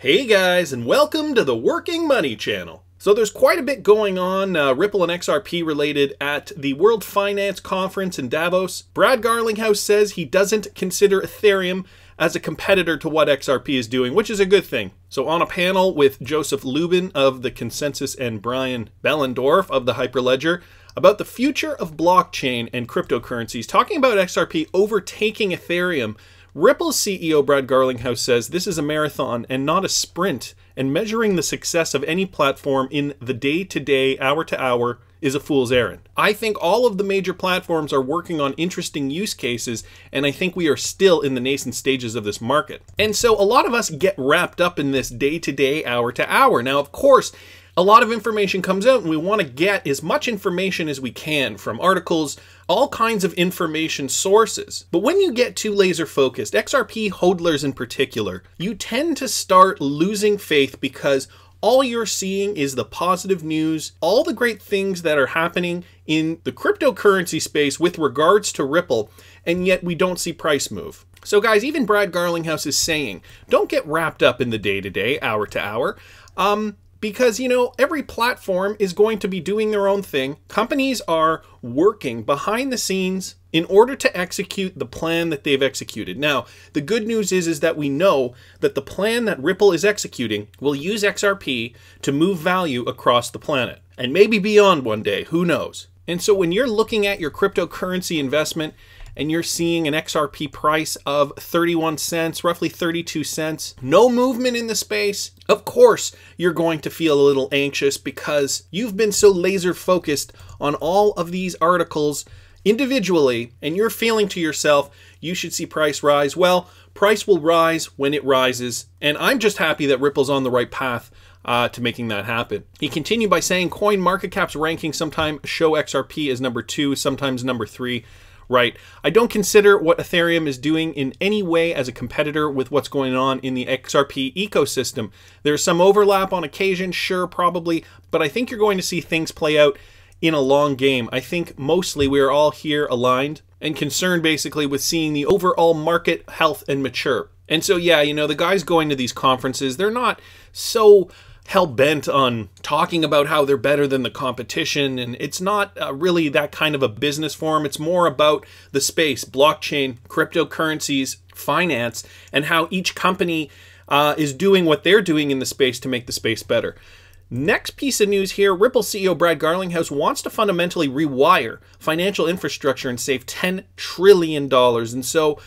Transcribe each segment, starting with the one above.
Hey guys, and welcome to the Working Money channel. So there's quite a bit going on, Ripple and XRP related, at the World Finance Conference in Davos. Brad Garlinghouse says he doesn't consider Ethereum as a competitor to what XRP is doing, which is a good thing. So on a panel with Joseph Lubin of the Consensus and Brian Behlendorf of the Hyperledger about the future of blockchain and cryptocurrencies, talking about XRP overtaking Ethereum, Ripple's CEO Brad Garlinghouse says this is a marathon and not a sprint, and measuring the success of any platform in the day-to-day, hour-to-hour is a fool's errand. I think all of the major platforms are working on interesting use cases, and I think we are still in the nascent stages of this market. And so a lot of us get wrapped up in this day-to-day, hour-to-hour. Now, of course, a lot of information comes out and we want to get as much information as we can from articles, all kinds of information sources. But when you get too laser focused, XRP hodlers in particular, you tend to start losing faith because all you're seeing is the positive news, all the great things that are happening in the cryptocurrency space with regards to Ripple, and yet we don't see price move. So guys, even Brad Garlinghouse is saying, don't get wrapped up in the day-to-day, hour-to-hour. Because, you know, every platform is going to be doing their own thing. Companies are working behind the scenes in order to execute the plan that they've executed. Now, the good news is that we know that the plan that Ripple is executing will use XRP to move value across the planet. And maybe beyond one day, who knows? And so when you're looking at your cryptocurrency investment, and you're seeing an XRP price of 31 cents, roughly 32 cents, no movement in the space, of course you're going to feel a little anxious because you've been so laser focused on all of these articles individually, and you're feeling to yourself, you should see price rise. Well, price will rise when it rises, and I'm just happy that Ripple's on the right path to making that happen. He continued by saying coin market caps rankings sometimes show XRP as number 2, sometimes number 3. Right. I don't consider what Ethereum is doing in any way as a competitor with what's going on in the XRP ecosystem. There's some overlap on occasion, sure, probably, but I think you're going to see things play out in a long game. I think mostly we are all here aligned and concerned basically with seeing the overall market health and mature. And so, yeah, you know, the guys going to these conferences, they're not so hell-bent on talking about how they're better than the competition, and it's not really that kind of a business forum. It's more about the space, blockchain, cryptocurrencies, finance, and how each company is doing what they're doing in the space to make the space better. Next piece of news here, Ripple CEO Brad Garlinghouse wants to fundamentally rewire financial infrastructure and save $10 trillion. And so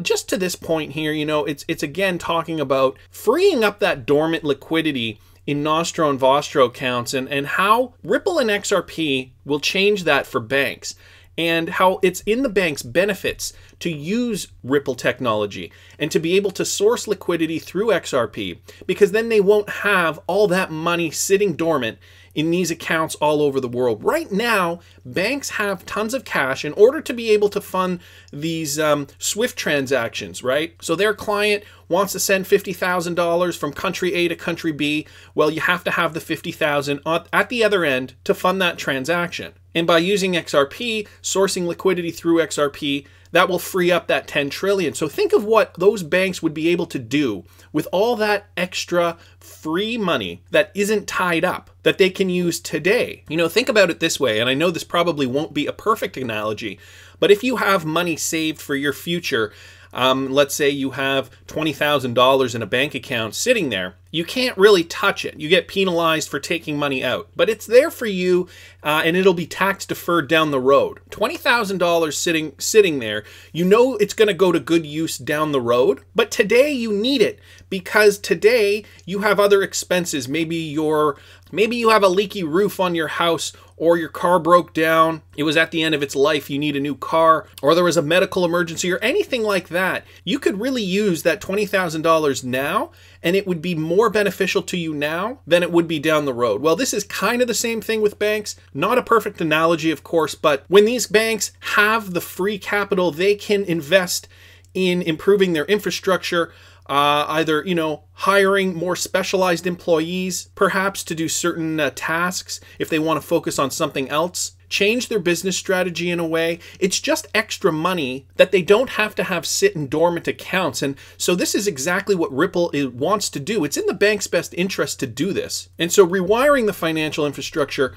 just to this point here, you know, it's again talking about freeing up that dormant liquidity in Nostro and Vostro accounts, and how Ripple and XRP will change that for banks, and how it's in the bank's benefits to use Ripple technology and to be able to source liquidity through XRP, because then they won't have all that money sitting dormant in these accounts all over the world. Right now, banks have tons of cash in order to be able to fund these SWIFT transactions, right? So their client wants to send $50,000 from country A to country B. Well, you have to have the $50,000 at the other end to fund that transaction. And by using XRP, sourcing liquidity through XRP, that will free up that 10 trillion. So think of what those banks would be able to do with all that extra free money that isn't tied up, that they can use today. You know, think about it this way, and I know this probably won't be a perfect analogy, but if you have money saved for your future, let's say you have $20,000 in a bank account sitting there, you can't really touch it. You get penalized for taking money out, but it's there for you, and it'll be tax deferred down the road. $20,000 sitting there, you know it's going to go to good use down the road, but today you need it because today you have other expenses. Maybe you have a leaky roof on your house, or your car broke down, it was at the end of its life, you need a new car, or there was a medical emergency or anything like that. You could really use that $20,000 now, and it would be more beneficial to you now than it would be down the road. Well, this is kind of the same thing with banks. Not a perfect analogy, of course, but when these banks have the free capital, they can invest in improving their infrastructure, either, you know, hiring more specialized employees, perhaps to do certain tasks if they want to focus on something else. change their business strategy in a way. It's just extra money that they don't have to have sit in dormant accounts. And so this is exactly what Ripple wants to do. It's in the bank's best interest to do this. And so rewiring the financial infrastructure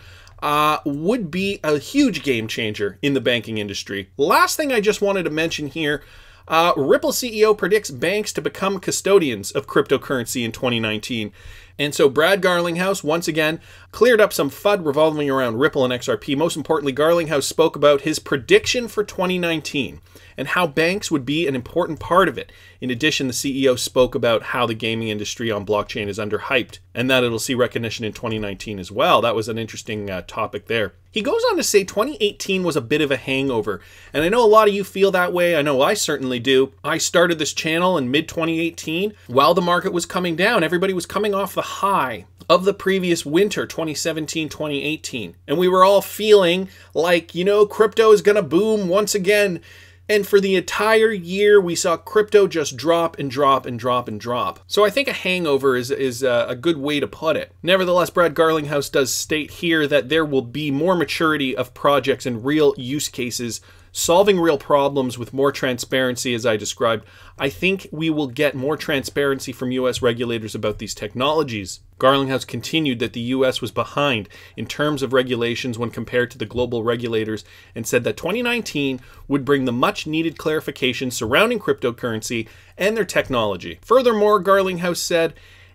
would be a huge game changer in the banking industry. Last thing I just wanted to mention here, Ripple CEO predicts banks to become custodians of cryptocurrency in 2019. And so Brad Garlinghouse, once again, cleared up some FUD revolving around Ripple and XRP. Most importantly, Garlinghouse spoke about his prediction for 2019 and how banks would be an important part of it. In addition, the CEO spoke about how the gaming industry on blockchain is underhyped and that it'll see recognition in 2019 as well. That was an interesting topic there. He goes on to say 2018 was a bit of a hangover, and I know a lot of you feel that way. I know I certainly do. I started this channel in mid-2018 while the market was coming down. Everybody was coming off the high of the previous winter, 2017, 2018. And we were all feeling like, you know, crypto is going to boom once again. And for the entire year, we saw crypto just drop and drop and drop and drop. So I think a hangover is a good way to put it. Nevertheless, Brad Garlinghouse does state here that there will be more maturity of projects and real use cases solving real problems with more transparency, as I described. I think we will get more transparency from U.S. regulators about these technologies. Garlinghouse continued that the U.S. was behind in terms of regulations when compared to the global regulators and said that 2019 would bring the much-needed clarification surrounding cryptocurrency and their technology. Furthermore, Garlinghouse said,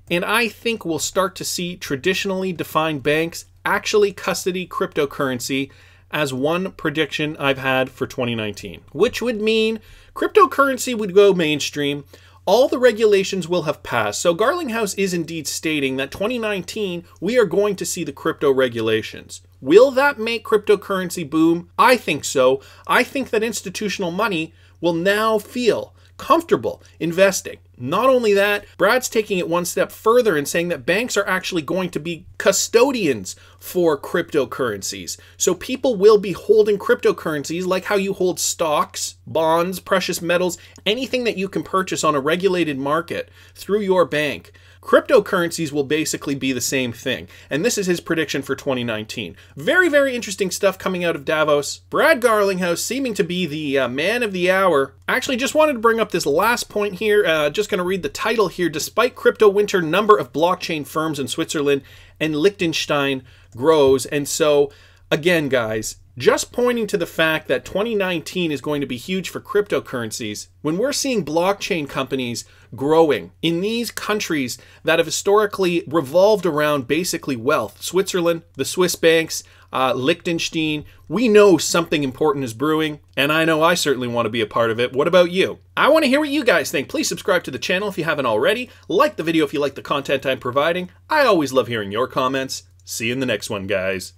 and I think we'll start to see traditionally defined banks actually custody cryptocurrency as one prediction I've had for 2019, which would mean cryptocurrency would go mainstream. All the regulations will have passed. So Garlinghouse is indeed stating that 2019, we are going to see the crypto regulations. Will that make cryptocurrency boom? I think so. I think that institutional money will now feel comfortable investing. Not only that, Brad's taking it one step further and saying that banks are actually going to be custodians for cryptocurrencies. So people will be holding cryptocurrencies like how you hold stocks, bonds, precious metals, anything that you can purchase on a regulated market through your bank. Cryptocurrencies will basically be the same thing. And this is his prediction for 2019. Very, very interesting stuff coming out of Davos. Brad Garlinghouse seeming to be the man of the hour. Actually, just wanted to bring up this last point here. Just going to read the title here. Despite crypto winter, number of blockchain firms in Switzerland and Liechtenstein grows. And so, again, guys, just pointing to the fact that 2019 is going to be huge for cryptocurrencies, when we're seeing blockchain companies growing in these countries that have historically revolved around basically wealth, Switzerland, the Swiss banks, Liechtenstein, we know something important is brewing, and I know I certainly want to be a part of it. What about you? I want to hear what you guys think. Please subscribe to the channel if you haven't already. Like the video if you like the content I'm providing. I always love hearing your comments. See you in the next one, guys.